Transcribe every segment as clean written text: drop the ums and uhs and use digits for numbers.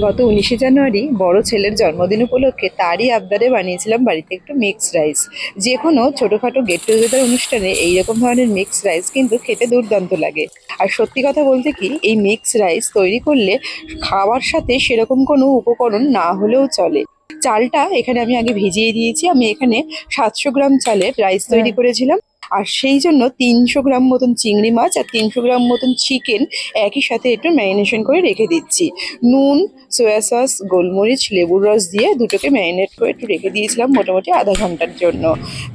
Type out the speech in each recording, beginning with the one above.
গত 19শে জানুয়ারি বড় ছেলের জন্মদিন উপলক্ষে তারই আবদারে বানিয়েছিলাম বাড়িতে একটু মিক্সড রাইস। যে কোনো ছোটোখাটো গেট টুগেদার অনুষ্ঠানে এইরকম ধরনের মিক্সড রাইস কিন্তু খেতে দুর্দান্ত লাগে। আর সত্যি কথা বলতে কি, এই মিক্সড রাইস তৈরি করলে খাওয়ার সাথে সেরকম কোনো উপকরণ না হলেও চলে। চালটা এখানে আমি আগে ভিজিয়ে দিয়েছি। আমি এখানে 700 গ্রাম চালের রাইস তৈরি করেছিলাম। আর সেই জন্য 300 গ্রাম মতন চিংড়ি মাছ আর 300 গ্রাম মতন চিকেন একই সাথে একটু ম্যারিনেশন করে রেখে দিচ্ছি। নুন, সয়া সস, গোলমরিচ, লেবুর রস দিয়ে দুটোকে ম্যারিনেট করে একটু রেখে দিয়েছিলাম মোটামুটি আধা ঘন্টার জন্য।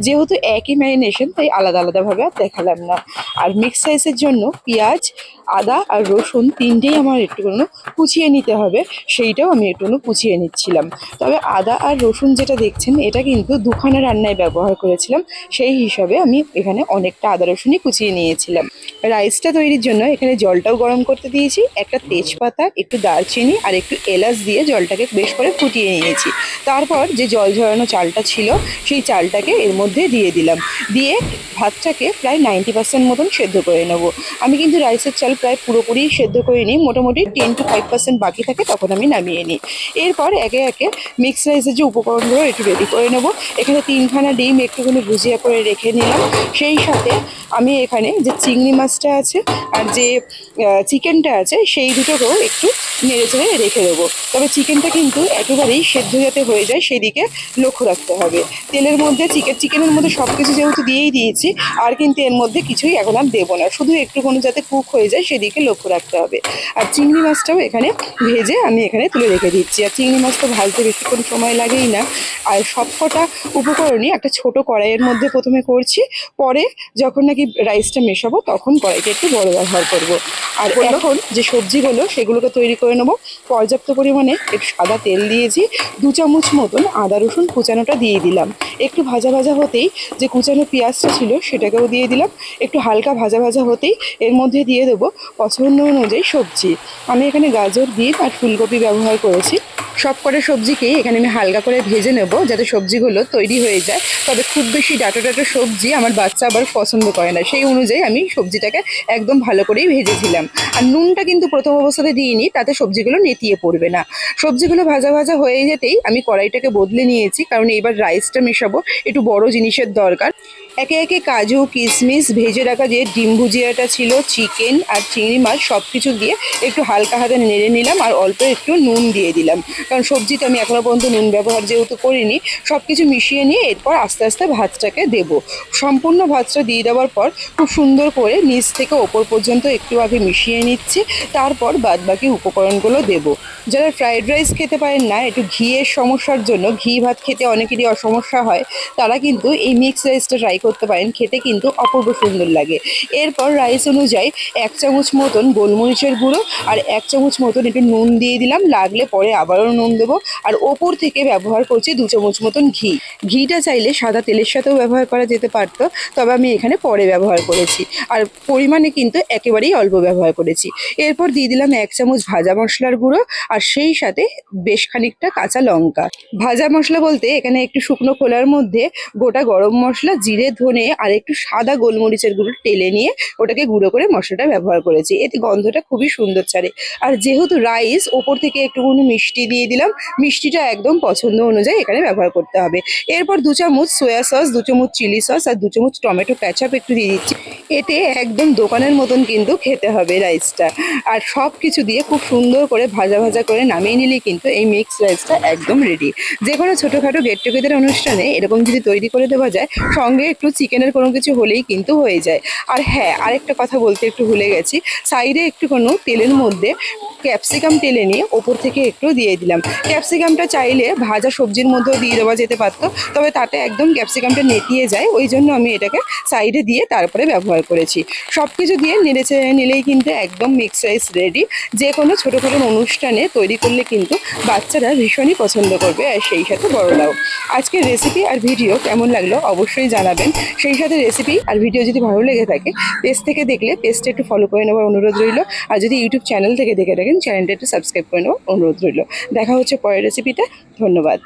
যেহেতু একই ম্যারিনেশন, তাই আলাদা আলাদাভাবে আর দেখালাম না। আর মিক্স রাইসের জন্য পেঁয়াজ, আদা আর রসুন তিনটেই আমার একটুখানি কুচিয়ে নিতে হবে, সেইটাও আমি একটুখানি কুচিয়ে নিচ্ছিলাম। তবে আদা আর রসুন যেটা দেখছেন, এটা কিন্তু দুখানা রান্নায় ব্যবহার করেছিলাম, সেই হিসাবে আমি এখানে অনেকটা আদা রসুনই কুচিয়ে নিয়েছিলাম। রাইসটা তৈরির জন্য এখানে জলটাও গরম করতে দিয়েছি। একটা তেজপাতা, একটু দারচিনি আর একটু এলাচ দিয়ে জলটাকে বেশ করে ফুটিয়ে নিয়েছি। তারপর যে জল ঝরানো চালটা ছিল, সেই চালটাকে এর মধ্যে দিয়ে দিলাম। দিয়ে ভাতটাকে প্রায় 90% মতন সেদ্ধ করে নেবো। আমি কিন্তু রাইসের চাল প্রায় পুরোপুরি সেদ্ধ করে নিই, মোটামুটি 10 to 5% বাকি থাকে, তখন আমি নামিয়ে নিই। এরপর একে একে মিক্স রাইসের যে উপকরণগুলো একটু রেডি করে নেবো। এখানে 3খানা ডিম একটুখানি ভুজিয়া করে রেখে নিলাম। সেই সাথে আমি এখানে যে চিংড়ি মাছটা আছে আর যে চিকেনটা আছে, সেই দুটোকেও একটু নেড়ে চেড়ে রেখে দেবো। তবে চিকেনটা কিন্তু একেবারেই সেদ্ধ যাতে হয়ে যায় সেদিকে লক্ষ্য রাখতে হবে। তেলের মধ্যে চিকেনের মধ্যে সব কিছু যেহেতু দিয়েই দিয়েছি, আর কিন্তু এর মধ্যে কিছুই এখন আর দেবো না, শুধু একটুখানি যাতে কুক হয়ে যায় সেদিকে লক্ষ্য রাখতে হবে। আর চিংড়ি মাছটাও এখানে ভেজে আমি এখানে তুলে রেখে দিচ্ছি। আর চিংড়ি মাছ তো ভাজতে বেশিক্ষণ সময় লাগেই না। আর সব কটা উপকরণই একটা ছোট কড়াইয়ের মধ্যে প্রথমে করছি, পরে যখন নাকি রাইসটা মেশাবো তখন কড়াইটা একটু বড় ব্যবহার করব। আর এখন যে সবজিগুলো সেগুলোকে তৈরি করে নেবো। পর্যাপ্ত পরিমাণে একটু সাদা তেল দিয়েছি, 2 চামচ মতন আদা রসুন কুচানোটা দিয়ে দিলাম। একটু ভাজা ভাজা হতেই যে কুচানো পেঁয়াজটা ছিল সেটাকেও দিয়ে দিলাম। একটু হালকা ভাজা ভাজা হতেই এর মধ্যে দিয়ে দেবো পছন্দ অনুযায়ী সবজি। আমি এখানে গাজর, বিট আর ফুলকপি ব্যবহার করেছি। সব কটা সবজিকেই এখানে আমি হালকা করে ভেজে নেব যাতে সবজিগুলো তৈরি হয়ে যায়। তবে খুব বেশি ডাটো ডাটো সবজি আমার বাচ্চা আবার পছন্দ করে না, সেই অনুযায়ী আমি সবজিটাকে একদম ভালো করেই ভেজেছিলাম। আর নুনটা কিন্তু প্রথম অবস্থাতে দিইনি, তাতে সবজিগুলো নেতিয়ে পড়বে না। সবজিগুলো ভাজা ভাজা হয়ে যেতেই আমি কড়াইটাকে বদলে নিয়েছি, কারণ এবার রাইসটা মেশাবো, একটু বড় জিনিসের দরকার। একে একে কাজু, কিশমিশ, ভেজে রাখা যে ডিম ভুজিয়াটা ছিল, চিকেন আর চিংড়ি মাছ সব কিছু দিয়ে একটু হালকা হাতে নেড়ে নিলাম। আর অল্প একটু নুন দিয়ে দিলাম, কারণ সবজিতে আমি এখনও পর্যন্ত নুন ব্যবহার যেহেতু করিনি। সব কিছু মিশিয়ে নিয়ে এরপর আস্তে আস্তে ভাতটাকে দেবো। সম্পূর্ণ ভাতটা দিয়ে দেওয়ার পর খুব সুন্দর করে নিচ থেকে ওপর পর্যন্ত একটু আগে মিশিয়ে নিচ্ছি, তারপর বাদবাকি উপকরণগুলো দেবো। যারা ফ্রাইড রাইস খেতে পারেন না, একটু ঘিয়ের সমস্যার জন্য, ঘি ভাত খেতে অনেকেরই অসমস্যা হয়, তারা কিন্তু এই মিক্স রাইসটা ট্রাই করতে পারেন, খেতে কিন্তু অপূর্ব সুন্দর লাগে। এরপর রাইস অনুযায়ী 1 চামচ মতন গোলমরিচের গুঁড়ো আর 1 চামচ মতন একটু নুন দিয়ে দিলাম, লাগলে পরে আবারও নুন দেবো। আর ওপর থেকে ব্যবহার করছি 2 চামচ মতন ঘি। ঘিটা চাইলে সাদা তেলের সাথেও ব্যবহার করা যেতে পারতো, তবে আমি এখানে পরে ব্যবহার করেছি। আর পরিমাণে কিন্তু একেবারেই অল্প ব্যবহার করেছি। এরপর দিয়ে দিলাম 1 চামচ ভাজা মশলার গুঁড়ো আর সেই সাথে বেশ খানিকটা কাঁচা লঙ্কা। ভাজা মশলা বলতে এখানে একটু শুকনো খোলার মধ্যে গোটা গরম মশলা, জিরে, ধনে আর একটু সাদা গোলমরিচের গুঁড়ো টেলে নিয়ে ওটাকে গুঁড়ো করে মশলাটা ব্যবহার করেছি, এতে গন্ধটা খুবই সুন্দর ছাড়ে। আর যেহেতু রাইস, ওপর থেকে একটুখানি মিষ্টি দিয়ে দিলাম। মিষ্টিটা একদম পছন্দ অনুযায়ী এখানে ব্যবহার করতে হবে। এরপর 2 চামচ সয়া সস, 2 চামচ চিলি সস আর 2 চামচ টমেটো কেচাপ একটু দিয়ে দিচ্ছি। এতে একদম দোকানের মতন কিন্তু খেতে হবে রাইসটা। আর সব কিছু দিয়ে খুব সুন্দর করে ভাজা ভাজা করে নামিয়ে নিলেই কিন্তু এই মিক্স রাইসটা একদম রেডি। যে কোনো ছোটোখাটো গেট টুগেদার অনুষ্ঠানে এরকম যদি তৈরি করে দেওয়া যায়, সঙ্গে একটু চিকেনের কোনো কিছু হলেই কিন্তু হয়ে যায়। আর হ্যাঁ, আরেকটা কথা বলতে একটু ভুলে গেছি, সাইডে একটু কোনো তেলের মধ্যে ক্যাপসিকাম টেলে নিয়ে ওপর থেকে একটু দিয়ে দিলাম। ক্যাপসিকামটা চাইলে ভাজা সবজির মধ্যেও দিয়ে দেওয়া যেতে পারতো, তবে তাতে একদম ক্যাপসিকামটা নেতিয়ে যায়, ওই জন্য আমি এটাকে সাইডে দিয়ে তারপরে ব্যবহার করেছি। সব কিছু দিয়ে নেড়ে চেড়ে নিলেই কিন্তু একদম মিক্স রাইস রেডি। যে কোনো ছোটোখাটো অনুষ্ঠানে তৈরি করলে কিন্তু বাচ্চারা ভীষণই পছন্দ করবে, আর সেই সাথে বড়রাও। আজকের রেসিপি আর ভিডিও কেমন লাগলো অবশ্যই জানাবেন। সেই সাথে রেসিপি আর ভিডিও যদি ভালো লেগে থাকে, পেজ থেকে দেখলে পেজটা একটু ফলো করে নেওয়ার অনুরোধ রইল। আর যদি ইউটিউব চ্যানেল থেকে দেখে থাকেন, চ্যানেলটা একটু সাবস্ক্রাইব করে নেওয়ার অনুরোধ রইল। দেখা হচ্ছে পরের রেসিপিতে। ধন্যবাদ।